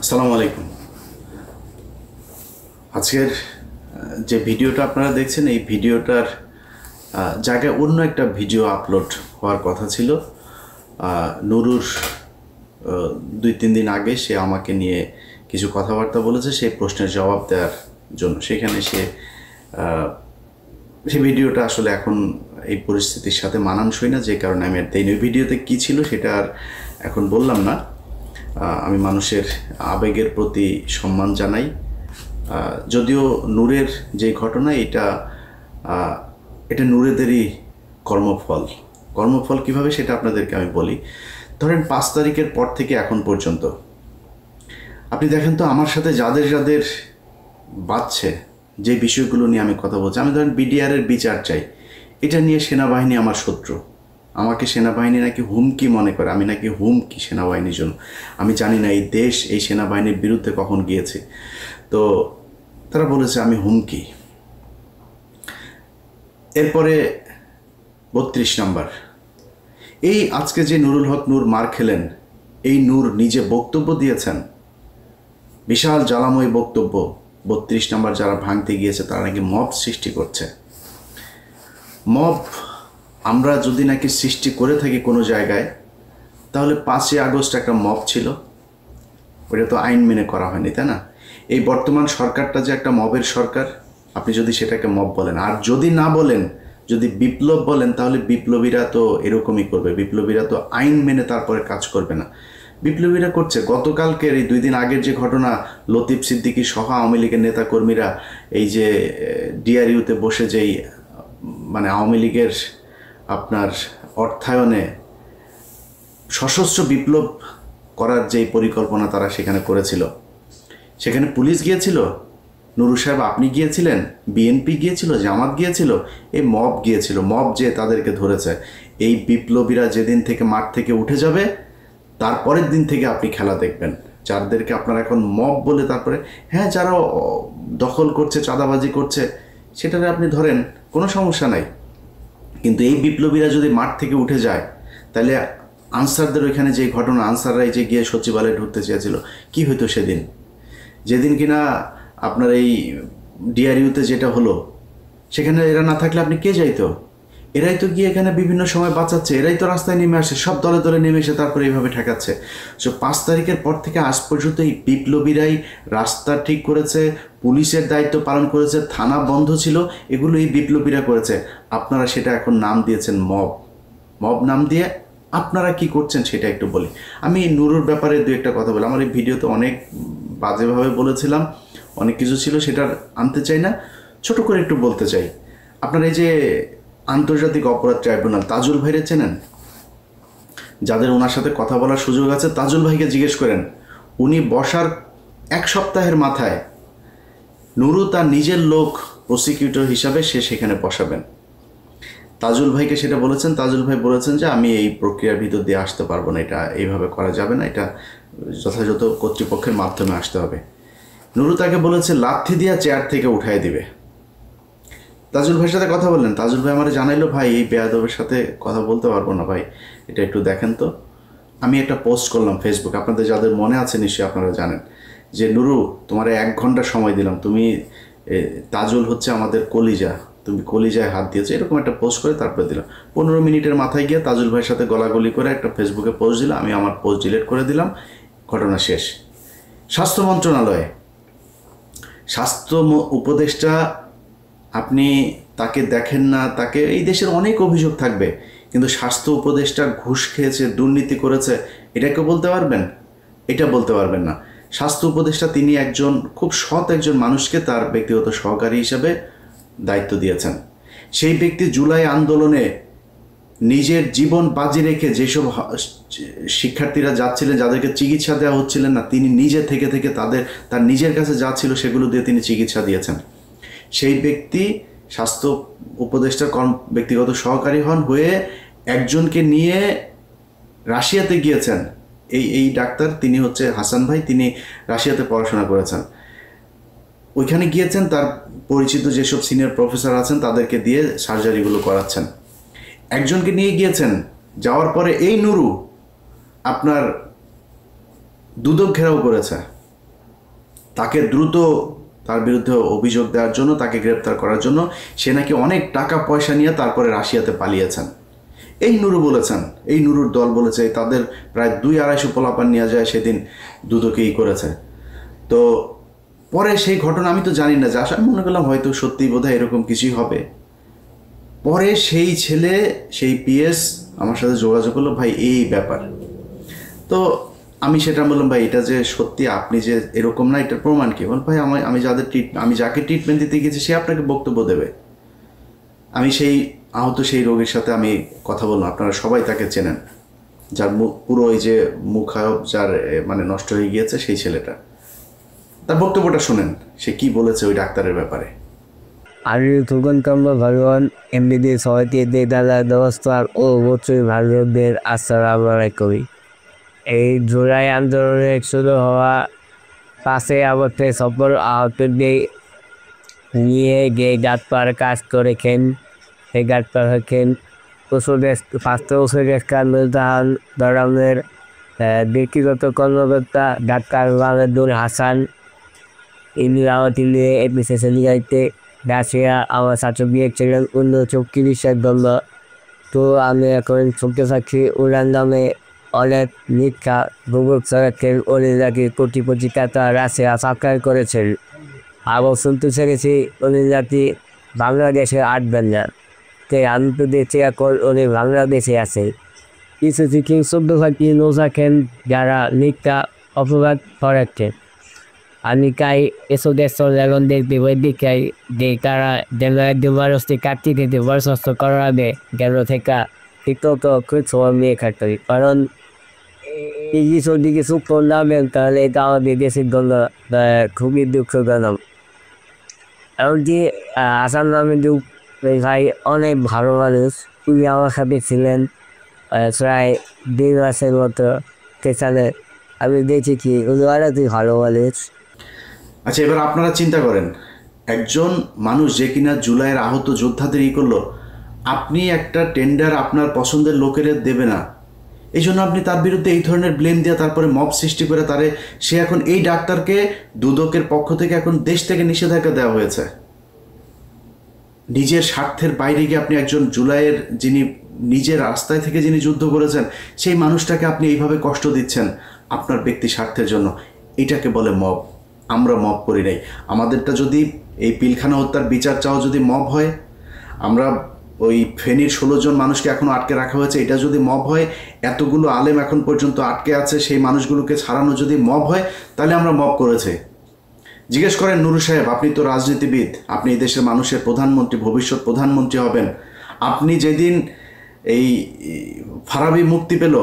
আসসালামু আলাইকুম। আজকের যে ভিডিওটা আপনারা দেখছেন এই ভিডিওটার জায়গায় অন্য একটা ভিডিও আপলোড হওয়ার কথা ছিল। নুরুর 2-3 দিন আগে সে আমাকে নিয়ে কিছু কথাবার্তা বলেছে সেই প্রশ্নের জবাব দেওয়ার জন্য। সেখানে সেই ভিডিওটা আসলে এখন এই পরিস্থিতির সাথে মানানসই না, যে কারণে আমি আর দেইনি। ওই ভিডিওতে কী ছিল সেটা আর এখন বললাম না। আমি মানুষের আবেগের প্রতি সম্মান জানাই। যদিও নূরের যে ঘটনা এটা নূরেদেরই কর্মফল কিভাবে সেটা আপনাদেরকে আমি বলি। ধরেন 5 তারিখের পর থেকে এখন পর্যন্ত আপনি দেখেন তো আমার সাথে যাদের যাদের বাজছে, যে বিষয়গুলো নিয়ে আমি কথা বলছি, আমি ধরেন বিডিআরের বিচার চাই, এটা নিয়ে সেনাবাহিনী আমার শত্রু। আমাকে সেনাবাহিনী নাকি হুমকি মনে করে, আমি নাকি হুমকি সেনাবাহিনীর জন্য। আমি জানি না এই দেশ এই সেনাবাহিনীর বিরুদ্ধে কখন গিয়েছে, তো তারা বলেছে আমি হুমকি। এরপরে 32 নম্বর, এই আজকে যে নুরুল হক নূর মার খেলেন, এই নূর নিজে বক্তব্য দিয়েছেন, বিশাল জ্বালাময় বক্তব্য। 32 নম্বর যারা ভাঙতে গিয়েছে তারা নাকি মব সৃষ্টি করছে। মব আমরা যদি নাকি সৃষ্টি করে থাকি কোনো জায়গায়, তাহলে 5ই আগস্ট একটা মব ছিল, ওটা তো আইন মেনে করা হয়নি, তাই না? এই বর্তমান সরকারটা যে একটা মবের সরকার, আপনি যদি সেটাকে মব বলেন, আর যদি না বলেন, যদি বিপ্লব বলেন, তাহলে বিপ্লবীরা তো এরকমই করবে। বিপ্লবীরা তো আইন মেনে তারপরে কাজ করবে না। বিপ্লবীরা করছে। গতকালকের এই 2 দিন আগের যে ঘটনা, লতিফ সিদ্দিকী সহ আওয়ামী লীগের নেতাকর্মীরা এই যে ডিআরইউতে বসে যেই মানে আওয়ামী লীগের আপনার অর্থায়নে সশস্ত্র বিপ্লব করার যেই পরিকল্পনা তারা সেখানে করেছিল, সেখানে পুলিশ গিয়েছিল, নুরু সাহেব আপনি গিয়েছিলেন, বিএনপি গিয়েছিল, জামাত গিয়েছিল, এই মব গিয়েছিল। মব যে তাদেরকে ধরেছে। এই বিপ্লবীরা যেদিন থেকে মাঠ থেকে উঠে যাবে, তারপরের দিন থেকে আপনি খেলা দেখবেন। যাদেরকে আপনারা এখন মব বলে, তারপরে হ্যাঁ যারা দখল করছে, চাঁদাবাজি করছে, সেটারে আপনি ধরেন, কোনো সমস্যা নাই। কিন্তু এই বিপ্লবীরা যদি মাঠ থেকে উঠে যায়, তাহলে আনসারদের ওইখানে যে ঘটনা, আনসাররাই যে গিয়ে সচিবালয়ে ঢুকতে চেয়েছিল, কি হইতো সেদিন? যেদিন কিনা আপনার এই ডিআরইউতে যেটা হলো, সেখানে এরা না থাকলে আপনি কে যাইতো? এরাই তো গিয়ে এখানে বিভিন্ন সময় বাঁচাচ্ছে, এরাই তো রাস্তায় নেমে আসে, সব দলে দলে নেমে এসে তারপরে এইভাবে ঠেকাচ্ছে। সো 5 তারিখের পর থেকে আজ পর্যন্ত এই বিপ্লবীরাই রাস্তা ঠিক করেছে, পুলিশের দায়িত্ব পালন করেছে, থানা বন্ধ ছিল, এগুলো এই বিপ্লবীরা করেছে। আপনারা সেটা এখন নাম দিয়েছেন মব নাম দিয়ে আপনারা কি করছেন সেটা একটু বলি। আমি নুরুর ব্যাপারে 2-একটা কথা বলি। আমার এই ভিডিওতে অনেক বাজেভাবে বলেছিলাম, অনেক কিছু ছিল, সেটা আনতে চাই না, ছোট করে একটু বলতে চাই। আপনার এই যে আন্তর্জাতিক অপরাধ ট্রাইব্যুনাল, তাজুল ভাইরে চেনেন? যাদের ওনার সাথে কথা বলার সুযোগ আছে, তাজুল ভাইকে জিজ্ঞেস করেন। উনি বসার 1 সপ্তাহের মাথায় নুরু তার নিজের লোক প্রসিকিউটর হিসাবে সে সেখানে বসাবেন। তাজুল ভাইকে সেটা বলেছেন। তাজুল ভাই বলেছেন যে আমি এই প্রক্রিয়ার ভিতর দিয়ে আসতে পারবো না, এটা এইভাবে করা যাবে না, এটা যথাযথ কর্তৃপক্ষের মাধ্যমে আসতে হবে। নুরু তাকে বলেছে লাথি দিয়া চেয়ার থেকে উঠাই দিবে। তাজুল ভাইয়ের সাথে কথা বললেন, তাজুল ভাই আমার জানাইলো, ভাই এই বেয়াদবের সাথে কথা বলতে পারবো না ভাই, এটা একটু দেখেন তো। আমি একটা পোস্ট করলাম ফেসবুক, আপনাদের যাদের মনে আছে নিশ্চয়ই আপনারা জানেন, যে নুরু তোমার 1 ঘন্টা সময় দিলাম, তুমি তাজুল হচ্ছে আমাদের কলিজা, তুমি কলিজায় হাত দিয়েছো, এরকম একটা পোস্ট করে তারপরে দিলাম। 15 মিনিটের মাথায় গিয়ে তাজুল ভাইয়ের সাথে গলাগলি করে একটা ফেসবুকে পোস্ট দিলাম, আমি আমার পোস্ট ডিলিট করে দিলাম, ঘটনা শেষ। স্বাস্থ্য মন্ত্রণালয়ে স্বাস্থ্য উপদেষ্টা, আপনি তাকে দেখেন না, তাকে এই দেশের অনেক অভিযোগ থাকবে, কিন্তু স্বাস্থ্য উপদেষ্টা ঘুষ খেয়েছে, দুর্নীতি করেছে, এটাকে বলতে পারবেন? এটা বলতে পারবেন না। স্বাস্থ্য উপদেষ্টা তিনি একজন খুব সৎ একজন মানুষকে তার ব্যক্তিগত সহকারী হিসাবে দায়িত্ব দিয়েছেন। সেই ব্যক্তি জুলাই আন্দোলনে নিজের জীবন বাজি রেখে যেসব শিক্ষার্থীরা যাচ্ছিলেন, যাদেরকে চিকিৎসা দেওয়া হচ্ছিলেন না, তিনি নিজে থেকে তার নিজের কাছে যা ছিল সেগুলো দিয়ে তিনি চিকিৎসা দিয়েছেন। সেই ব্যক্তি স্বাস্থ্য উপদেষ্টার ব্যক্তিগত সহকারী হয়ে একজনকে নিয়ে রাশিয়াতে গিয়েছেন। এই ডাক্তার, তিনি হচ্ছে হাসান ভাই, তিনি রাশিয়াতে পড়াশোনা করেছেন। ওইখানে গিয়েছেন, তার পরিচিত যেসব সিনিয়র প্রফেসর আছেন তাদেরকে দিয়ে সার্জারিগুলো করাচ্ছেন। একজনকে নিয়ে গিয়েছেন, যাওয়ার পরে এই নুরু আপনার দুদক ঘেরাও করেছে। তাকে দ্রুত তার বিরুদ্ধে অভিযোগ দেওয়ার জন্য, তাকে গ্রেপ্তার করার জন্য সে নাকি অনেক টাকা পয়সা নিয়ে তারপরে রাশিয়াতে পালিয়েছেন। এই নুরু বলেছেন, এই নুরুর দল বলেছে তাদের প্রায় 200-250 পোলাপান নিয়ে যায় সেদিন দুদকেই করেছে। তো পরে সেই ঘটনা আমি তো জানি না, যা আমি মনে করলাম হয়তো সত্যি বোধহয় এরকম কিছুই হবে। পরে সেই ছেলে, সেই পিএস আমার সাথে যোগাযোগ করলো, ভাই এই ব্যাপার। তো আমি সেটা বললাম, ভাই এটা যে সত্যি আপনি যে এরকম না, এটার প্রমাণ কি? বল ভাই আমি যাকে ট্রিটমেন্ট দিতে গেছি সে আপনাকে বক্তব্য দেবে। আমি সেই আহত সেই রোগীর সাথে আমি কথা বললাম, আপনারা সবাই তাকে চেনেন, যার পুরো ওই যে মুখায়ব যার মানে নষ্ট হয়ে গিয়েছে, সেই ছেলেটা। তার বক্তব্যটা শোনেন, সে কি বলেছে ওই ডাক্তারের ব্যাপারে। আমি তখন কামরা ভগবান এমনিতে সবাইকে দাদার ব্যবস্থা ও অবশ্যই ভারতীয়দের আসসালামু আলাইকুম। এই জুলাই আন্দোলনের শুরু হওয়া 5 আগস্টে সকল আহতদের নিয়ে যে ডাক্তার কাজ করেছেন, সেই ডাক্তার হচ্ছেন স্বাস্থ্য উপদেষ্টা নুরজাহান বেগমের ব্যক্তিগত কর্মকর্তা ডাক্তার মাহমুদুল হাসান। ইনি আমাকে নিয়ে এপিসে গাইতে রাশিয়া আমার সাথে গিয়েছিলেন 1934 জন্য। তো আমি এখন শুনতে পাচ্ছি ওনার নামে অনেক মিথ্যা গুগল সরকার উনি নাকি কোটি টাকা রাশিয়া সাবস্ক্রাইব করেছেন। আবার শুনতে চেয়েছি উনি নাকি বাংলাদেশে আসবেন না। তাই আমি তো দেখছি এখন উনি বাংলাদেশে আছে। কিছু কিছু শব্দ থাকি নোজাকেন যারা মিথ্যা অপরাধ করেছেন। আমি চাই এসব দেশের লেগনদের বিবেদিকাই যে তারা যেন একজন মানুষকে কাটিয়ে দিতে বরখাস্ত করার আগে যেন থেকে ঠিকমতো কিছু নিয়ে থাকতে হবে। কারণ এই কিছু দিকে সুখ নামেন তাহলে এটা আমাদের দেশের জন্য খুবই দুঃখজনক। এমনকি আসাম নামে ভাই অনেক ভালো মানুষ, উনি আমার সাথে ছিলেন প্রায় 1.5 মাসের মতো। সেখানে আমি দেখেছি উনি অনেকই ভালো মানুষ। আচ্ছা, এবার আপনারা চিন্তা করেন, একজন মানুষ যে কিনা জুলাইয়ের আহত যোদ্ধাদের করলো, আপনি একটা টেন্ডার আপনার পছন্দের লোকের দেবে না, এই জন্য আপনি তার বিরুদ্ধে এই ধরনের ব্লেম দিয়ে তারপরে মব সৃষ্টি করে তারে, সে এখন এই ডাক্তারকে দুদকের পক্ষ থেকে এখন দেশ থেকে নিষেধাজ্ঞা দেওয়া হয়েছে। নিজের স্বার্থের বাইরে গিয়ে আপনি একজন জুলাইয়ের যিনি নিজের রাস্তায় থেকে যিনি যুদ্ধ করেছেন সেই মানুষটাকে আপনি এইভাবে কষ্ট দিচ্ছেন আপনার ব্যক্তি স্বার্থের জন্য। এটাকে বলে মব। আমরা মব করি নাই। আমাদেরটা যদি এই পিলখানা হত্যার বিচার চাও যদি মব হয়, আমরা ওই ফেনীর 16 জন মানুষকে এখনও আটকে রাখা হয়েছে, এটা যদি মব হয়, এতগুলো আলেম এখন পর্যন্ত আটকে আছে, সেই মানুষগুলোকে ছাড়ানো যদি মব হয়, তাহলে আমরা মব করেছে। জিজ্ঞেস করেন নুরু সাহেব, আপনি তো রাজনীতিবিদ, আপনি এই দেশের মানুষের প্রধানমন্ত্রী, ভবিষ্যৎ প্রধানমন্ত্রী হবেন। আপনি যেদিন এই ফারাবি মুক্তি পেল,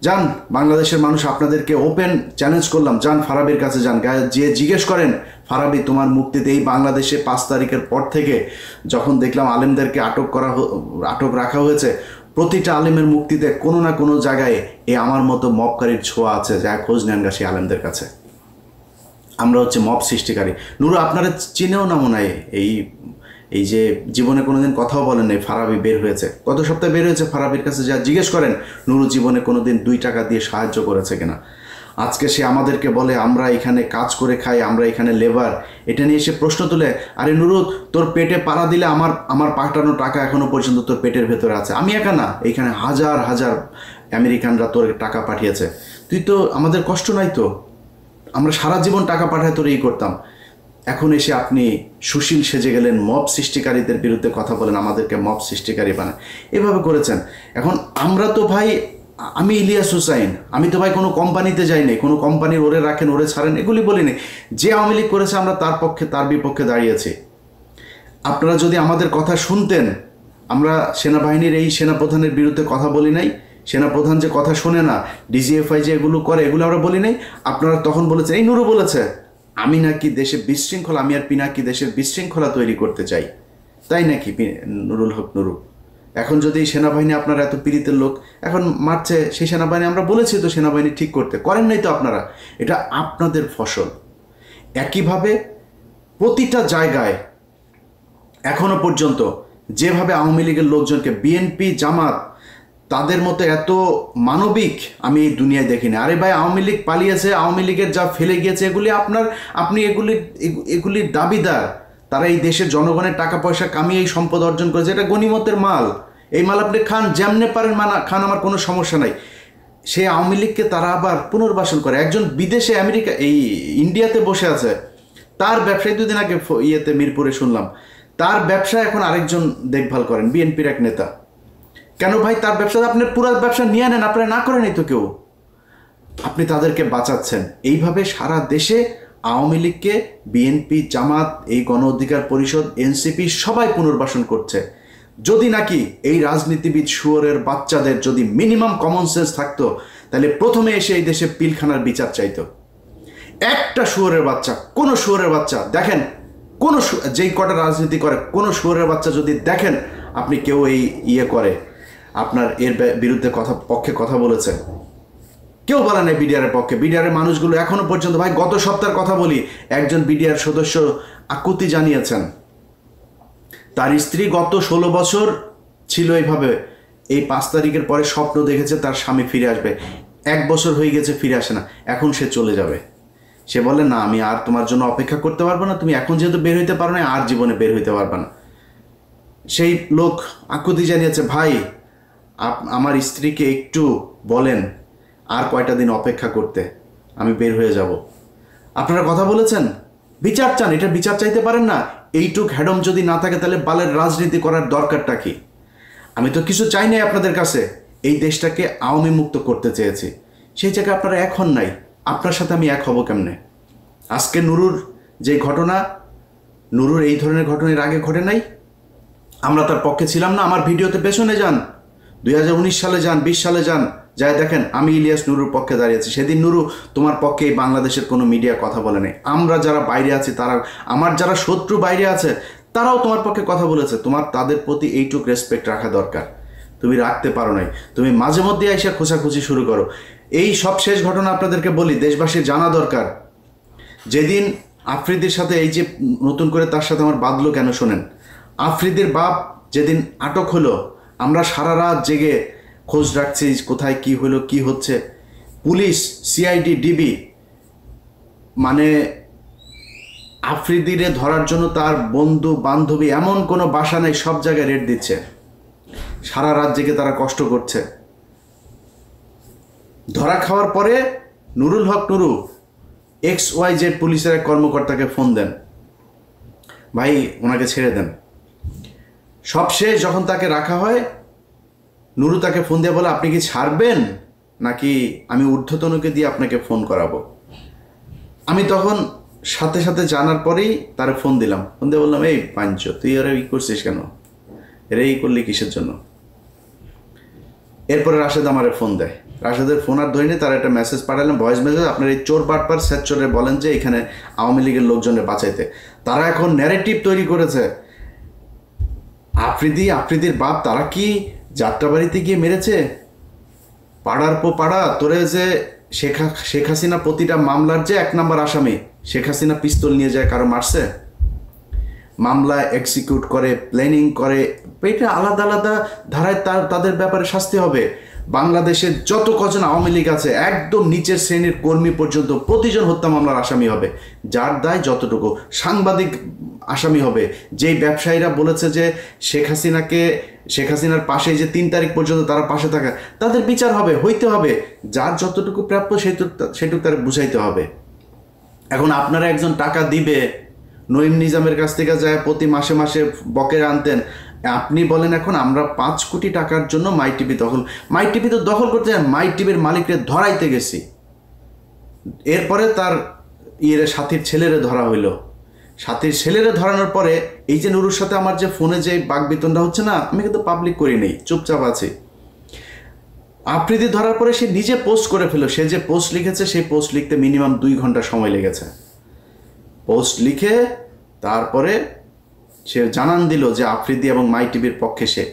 যান বাংলাদেশের মানুষ আপনাদেরকে ওপেন চ্যালেঞ্জ করলাম, যান ফারাবির কাছে যান, যে জিজ্ঞেস করেন ফারাবি তোমার মুক্তিতে এই বাংলাদেশে 5 তারিখের পর থেকে যখন দেখলাম আলেমদেরকে আটক রাখা হয়েছে, প্রতিটা আলেমের মুক্তিতে কোনো না কোনো জায়গায় এই আমার মতো মবকারীর ছোঁয়া আছে, যা খোঁজ নেন গা সেই আলেমদের কাছে। আমরা হচ্ছে মব সৃষ্টিকারী। নুরু আপনারা চিনেও না মনে হয়, এই যে জীবনে কোনোদিন কথাও বলেন নাই ফারাবি বের হয়েছে, গত সপ্তাহে বের হয়েছে। ফারাবির কাছে যা জিজ্ঞেস করেন নুরু জীবনে কোনোদিন 2 টাকা দিয়ে সাহায্য করেছে কিনা। আজকে সে আমাদেরকে বলে আমরা এখানে কাজ করে খাই, আমরা এখানে লেবার, এটা নিয়ে এসে প্রশ্ন তুলে, আরে নুরু তোর পেটে পাড়া দিলে আমার পাঠানো টাকা এখনো পর্যন্ত তোর পেটের ভেতরে আছে। আমি একা না, এইখানে হাজার হাজার আমেরিকানরা তোর টাকা পাঠিয়েছে, তুই তো আমাদের কষ্ট নাই তো, আমরা সারা জীবন টাকা পাঠায় তোর এই করতাম। এখন এসে আপনি সুশীল সেজে গেলেন, মব সৃষ্টিকারীদের বিরুদ্ধে কথা বলেন, আমাদেরকে মব সৃষ্টিকারী বানান, এভাবে করেছেন। এখন আমরা তো ভাই, আমি ইলিয়াস হুসাইন, আমি তো ভাই কোনো কোম্পানিতে যাইনি, কোনো কোম্পানির ওরে রাখেন ওরে ছাড়েন এগুলি বলিনি। যে আওয়ামী লীগ করেছে আমরা তার পক্ষে তার বিপক্ষে দাঁড়িয়েছি। আপনারা যদি আমাদের কথা শুনতেন, আমরা সেনাবাহিনীর এই সেনাপ্রধানের বিরুদ্ধে কথা বলি নাই, সেনাপ্রধান যে কথা শোনে না, ডিজিএফআই যে এগুলো করে এগুলো আমরা বলি নাই। আপনারা তখন বলেছেন, এই নুরু বলেছে আমি নাকি দেশে বিশৃঙ্খলা, আমি আর পিনাকি দেশের বিশৃঙ্খলা তৈরি করতে চাই, তাই নাকি নুরুল হক নুরু? এখন যদি সেনাবাহিনী আপনারা এত পীড়িতের লোক এখন মারছে, সেই সেনাবাহিনী আমরা বলেছি তো সেনাবাহিনী ঠিক করতে, করেন নাই তো আপনারা, এটা আপনাদের ফসল। একইভাবে প্রতিটা জায়গায় এখনো পর্যন্ত যেভাবে আওয়ামী লীগের লোকজনকে বিএনপি জামাত তাদের মতো এত মানবিক আমি এই দুনিয়ায় দেখিনি। আরে ভাই, আওয়ামী লীগ পালিয়েছে, আওয়ামী লীগের যা ফেলে গিয়েছে আপনি এগুলির দাবিদার। তারা এই দেশের জনগণের টাকা পয়সা কামিয়ে এই সম্পদ অর্জন করেছে, এটা গনিমতের মাল। এই মাল আপনি খান, যেমনে পারেন খান, আমার কোনো সমস্যা নাই। সেই আওয়ামী লীগকে তারা আবার পুনর্বাসন করে। একজন বিদেশে ইন্ডিয়াতে বসে আছে, তার ব্যবসায় 2 দিন আগে মিরপুরে শুনলাম, তার ব্যবসা এখন আরেকজন দেখভাল করেন, বিএনপির এক নেতা। কেন ভাই? তার ব্যবসা আপনি পুরো ব্যবসা নিয়ে নেন, আপনারা না করেনই তো কেউ। আপনি তাদেরকে বাঁচাচ্ছেন। এইভাবে সারা দেশে আওয়ামী লীগকে বিএনপি, জামাত, এই গণ অধিকার পরিষদ, এনসিপি সবাই পুনর্বাসন করছে। যদি নাকি এই রাজনীতিবিদ শুয়োরের বাচ্চাদের যদি মিনিমাম কমন সেন্স থাকতো, তাহলে প্রথমে এসে এই দেশে পিলখানার বিচার চাইতো। একটা শুয়োরের বাচ্চা, কোনো শুয়োরের বাচ্চা দেখেন, যেই কটা রাজনীতি করে, কোনো শুয়োরের বাচ্চা যদি দেখেন আপনি কেউ করে আপনার এর বিরুদ্ধে পক্ষে কথা বলেছে, কেউ বলে নাই বিডিআরের পক্ষে। বিডিআরের মানুষগুলো এখনো পর্যন্ত, ভাই গত সপ্তাহের কথা বলি, একজন বিডিআর সদস্য আকুতি জানিয়েছেন তার স্ত্রী গত 16 বছর ছিল এইভাবে, এই 5 তারিখের পরে স্বপ্ন দেখেছে তার স্বামী ফিরে আসবে। 1 বছর হয়ে গেছে, ফিরে আসে না, এখন সে চলে যাবে। সে বলে, না আমি আর তোমার জন্য অপেক্ষা করতে পারবো না, তুমি এখন যেহেতু বের হইতে পারো না, আর জীবনে বের হইতে পারবে না। সেই লোক আকুতি জানিয়েছে, ভাই আমার স্ত্রীকে একটু বলেন আর কয়টা দিন অপেক্ষা করতে, আমি বের হয়ে যাব। আপনারা কথা বলেছেন, বিচার চান, এটা বিচার চাইতে পারেন না? এইটুক হ্যাডম যদি না থাকে তাহলে বালের রাজনীতি করার দরকারটা কি? আমি তো কিছু চাই নাই আপনাদের কাছে, এই দেশটাকে আওয়ামী মুক্ত করতে চেয়েছি। সেই জায়গায় আপনারা এখন নাই, আপনার সাথে আমি এক হব কেমনে? আজকে নুরুর যে ঘটনা, নুরুর এই ধরনের ঘটনা এর আগে ঘটে নাই, আমরা তার পক্ষে ছিলাম না। আমার ভিডিওতে পেছনে যান, 2019 সালে যান, 20 সালে যান, যাই দেখেন আমি ইলিয়াস নুরুর পক্ষে দাঁড়িয়েছি। সেদিন নুরু তোমার পক্ষে এই বাংলাদেশের কোনো মিডিয়া কথা বলে নাই। আমরা যারা বাইরে আছি, তারা, আমার যারা শত্রু বাইরে আছে, তারাও তোমার পক্ষে কথা বলেছে। তোমার তাদের প্রতি এইটুক রেসপেক্ট রাখা দরকার, তুমি রাখতে পারো নাই। তুমি মাঝে মধ্যে এসে খোঁচাখুচি শুরু করো। এই সব শেষ ঘটনা আপনাদেরকে বলি, দেশবাসীর জানা দরকার। যেদিন আফ্রিদির সাথে এই যে নতুন করে তার সাথে আমার বাঁধলো কেন শোনেন, আফ্রিদির বাপ যেদিন আটক হলো, আমরা সারা রাত জেগে খোঁজ রাখছি কোথায় কি হলো, কি হচ্ছে। পুলিশ, সিআইডি, ডিবি, মানে আফ্রিদিরে ধরার জন্য তার বন্ধু বান্ধবী এমন কোনো বাসা নেই, সব জায়গায় রেড দিচ্ছে। সারা রাত জেগে তারা কষ্ট করছে। ধরা খাওয়ার পরে নুরুল হক নুরু XYZ পুলিশের এক কর্মকর্তাকে ফোন দেন, ভাই ওনাকে ছেড়ে দেন। সবশেষ যখন তাকে রাখা হয়, নুরু তাকে ফোন দিয়ে বলে, আপনি কি ছাড়বেন নাকি আমি ঊর্ধ্বতনকে দিয়ে আপনাকে ফোন করাবো? আমি তখন সাথে সাথে জানার পরেই তারে ফোন দিলাম। ফোন দিয়ে বললাম, এই পাঞ্চ, তুই এরা করছিস কেন, এরা করলি কিসের জন্য? এরপরে রাশেদ আমারে ফোন দেয়। রাশেদের ফোন আর ধরিনি, তার একটা মেসেজ পাঠালাম, ভয়েস মেসেজ, আপনার এই চোর বাটপার স্যাচরে বলেন যে এখানে আওয়ামী লীগের লোকজনের বাঁচাইতে। তারা এখন ন্যারেটিভ তৈরি করেছে, আফ্রিদির বাপ তারা কি যাত্রাবাড়িতে গিয়ে মেরেছে, পাড়ার পো পাড়া তোরে, যে শেখ হাসিনা প্রতিটা মামলার যে 1 নম্বর আসামি, শেখ হাসিনা পিস্তল নিয়ে যায় কারো মারছে, মামলা এক্সিকিউট করে, প্ল্যানিং করে, এটা আলাদা আলাদা ধারায় তাদের ব্যাপারে শাস্তি হবে। বাংলাদেশের যত কজন আওয়ামী লীগ আছে, একদম নিচের শ্রেণীর কর্মী পর্যন্ত প্রতিজন হত্যা মামলার আসামি হবে, যার দায় যতটুকু। সাংবাদিক আসামি হবে, যেই ব্যবসায়ীরা বলেছে যে শেখ হাসিনার পাশে যে 3 তারিখ পর্যন্ত তারা পাশে থাকা, তাদের বিচার হবে, হইতে হবে। যার যতটুকু প্রাপ্য সেটুকু তার বুঝাইতে হবে। এখন আপনারা একজন টাকা দিবে, নঈম নিজামের কাছ থেকে যায় প্রতি মাসে মাসে বকেয়া আনতেন, আপনি বলেন এখন আমরা 5 কোটি টাকার জন্য মাই টিভি তো দখল করতে চান, মাই টিভির মালিককে ধরাইতে গেছি। এরপরে তার সাথীর ছেলেরে ধরা হইল। সাথীর ছেলেরে ধরানোর পরে এই যে নুরুর সাথে আমার যে ফোনে যে বাকবিতণ্ডা হচ্ছে না, আমি কিন্তু পাবলিক করি নেই, চুপচাপ আছি। আফ্রিদি ধরার পরে সে নিজে পোস্ট করে ফেলো। সে যে পোস্ট লিখেছে, সেই পোস্ট লিখতে মিনিমাম 2 ঘন্টা সময় লেগেছে। পোস্ট লিখে তারপরে সে জানান দিল যে আফ্রিদি এবং মাই টিভির পক্ষে সে।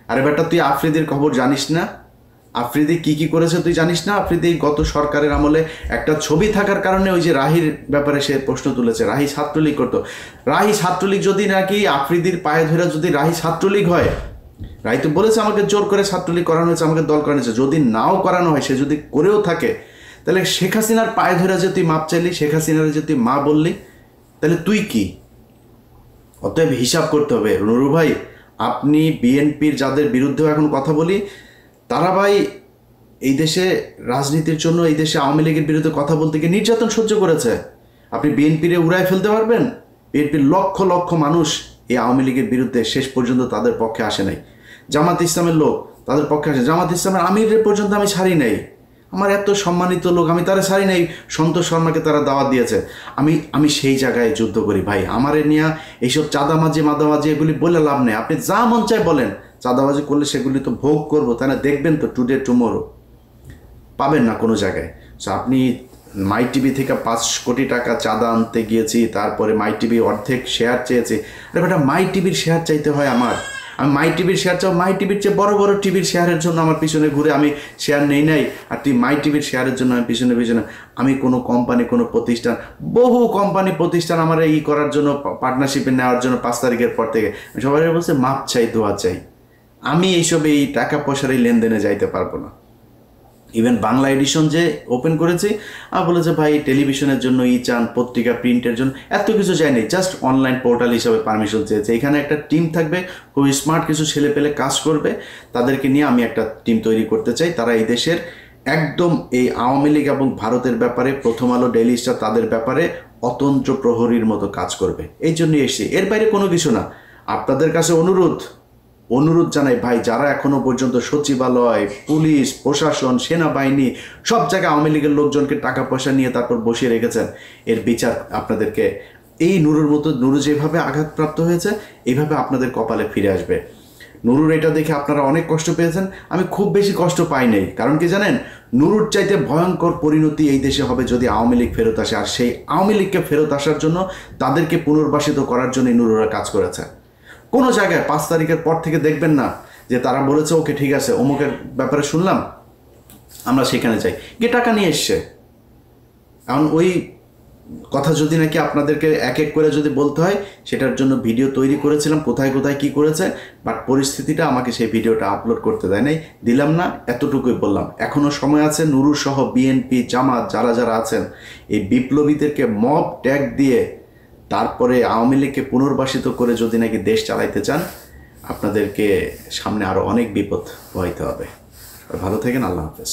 আরে বেটা, তুই আফ্রিদির খবর জানিস না? আফ্রিদি কি করেছে তুই জানিস না? আফ্রিদি গত সরকারের আমলে একটা ছবি থাকার কারণে ওই যে রাহির ব্যাপারে সে প্রশ্ন তুলেছে, রাহি ছাত্রলীগ করতো। রাহি ছাত্রলীগ যদি নাকি আফ্রিদির পায়ে ধরে যদি রাহি ছাত্রলীগ হয়, রায় তো বলেছে আমাকে জোর করে ছাত্রলীগ করানো হয়েছে, আমাকে দল করানো হয়েছে। যদি নাও করানো হয়, সে যদি করেও থাকে, তাহলে শেখ হাসিনার পায়ে ধরে যে তুই মাপ চাইলি, শেখ হাসিনার যে তুই মা বললি, তাহলে তুই কি? অতএব হিসাব করতে হবে নুরুল ভাই। আপনি বিএনপির যাদের বিরুদ্ধেও এখন কথা বলি, তারা ভাই এই দেশে রাজনীতির জন্য, এই দেশে আওয়ামী লীগের বিরুদ্ধে কথা বলতে গিয়ে নির্যাতন সহ্য করেছে। আপনি বিএনপিরে উড়ায় ফেলতে পারবেন? বিএনপির লক্ষ লক্ষ মানুষ এই আওয়ামী লীগের বিরুদ্ধে শেষ পর্যন্ত তাদের পক্ষে আসে নাই। জামাত ইসলামের লোক তাদের পক্ষে আসে। জামাত ইসলামের আমিরের পর্যন্ত আমি ছাড়ি নাই। আমার এত সম্মানিত লোক, আমি তারা ছাড়ি নাই। সন্তোষ শর্মাকে তারা দাওয়াত দিয়েছে। আমি সেই জায়গায় যুদ্ধ করি ভাই। আমারে নিয়ে এইসব চাঁদামাজি মাদামাজি এগুলি বলে লাভ নেই। আপনি যা মন চায় বলেন, চাঁদাবাজি করলে সেগুলি তো ভোগ করবো, তাই না? দেখবেন তো টুডে টুমোরো, পাবেন না কোনো জায়গায়। সো আপনি মাই টিভি থেকে 5 কোটি টাকা চাঁদা আনতে গিয়েছি, তারপরে মাই টিভি অর্ধেক শেয়ার চেয়েছি। আরে বেটা, মাই টিভির শেয়ার চাইতে হয় আমার? আমি মাই টিভির শেয়ার চাও? মাই টিভির চেয়ে বড় বড় টিভির শেয়ারের জন্য আমার পিছনে ঘুরে আমি শেয়ার নেই নাই, আর তুই মাই টিভির শেয়ারের জন্য আমি পিছনে পিছনে। আমি কোনো কোম্পানি, কোনো প্রতিষ্ঠান, বহু কোম্পানি প্রতিষ্ঠান আমার এই করার জন্য, পার্টনারশিপে নেওয়ার জন্য 5 তারিখের পর থেকে সবাই বলছে মাপ চাই, দোয়া চাই। আমি এইসব এই টাকা পয়সার এই লেনদেনে যাইতে পারবো না। ইভেন বাংলা এডিশন যে ওপেন করেছি, বলেছে ভাই টেলিভিশনের জন্য চান, পত্রিকা প্রিন্টের জন্য, এত কিছু চাইনি, জাস্ট অনলাইন পোর্টাল হিসাবে পারমিশন চেয়েছে। এখানে একটা টিম থাকবে, খুব স্মার্ট কিছু ছেলে পেলে কাজ করবে, তাদেরকে নিয়ে আমি একটা টিম তৈরি করতে চাই। তারা এই দেশের একদম এই আওয়ামী লীগ এবং ভারতের ব্যাপারে, প্রথম আলো, ডেইলি স্টার, তাদের ব্যাপারে অতন্ত্র প্রহরীর মতো কাজ করবে। এই জন্যই এসেছি, এর বাইরে কোনো কিছু না। আপনাদের কাছে অনুরোধ জানাই ভাই, যারা এখনো পর্যন্ত সচিবালয়, পুলিশ, প্রশাসন, সেনাবাহিনী সব জায়গায় আওয়ামী লীগের লোকজনকে টাকা পয়সা নিয়ে তারপর বসিয়ে রেখেছেন, এর বিচার আপনাদেরকে, এই নুরুর মতো, নুরু যেভাবে আঘাতপ্রাপ্ত হয়েছে এইভাবে আপনাদের কপালে ফিরে আসবে। নুরুর এটা দেখে আপনারা অনেক কষ্ট পেয়েছেন, আমি খুব বেশি কষ্ট পাই নাই। কারণ কি জানেন, নুরুর চাইতে ভয়ঙ্কর পরিণতি এই দেশে হবে যদি আওয়ামী লীগ ফেরত আসে। আর সেই আওয়ামী লীগকে ফেরত আসার জন্য, তাদেরকে পুনর্বাসিত করার জন্যই নুরুরা কাজ করেছে। কোনো জায়গায় 5 তারিখের পর থেকে দেখবেন না যে তারা বলেছে ওকে ঠিক আছে, অমুকের ব্যাপারে শুনলাম, আমরা সেখানে যাই, গিয়ে টাকা নিয়ে এসছে। এখন ওই কথা যদি নাকি আপনাদেরকে এক এক করে যদি বলতে হয়, সেটার জন্য ভিডিও তৈরি করেছিলাম, কোথায় কোথায় কি করেছে, বাট পরিস্থিতিটা আমাকে সেই ভিডিওটা আপলোড করতে দেয় নাই, দিলাম না, এতটুকুই বললাম। এখনও সময় আছে, নুরু সহ বিএনপি, জামাত যারা যারা আছেন, এই বিপ্লবীদেরকে মব ট্যাগ দিয়ে তারপরে আওয়ামী লীগকে পুনর্বাসিত করে যদি নাকি দেশ চালাইতে চান, আপনাদেরকে সামনে আরও অনেক বিপদ বইতে হবে। ভালো থাকেন, আল্লাহ হাফেজ।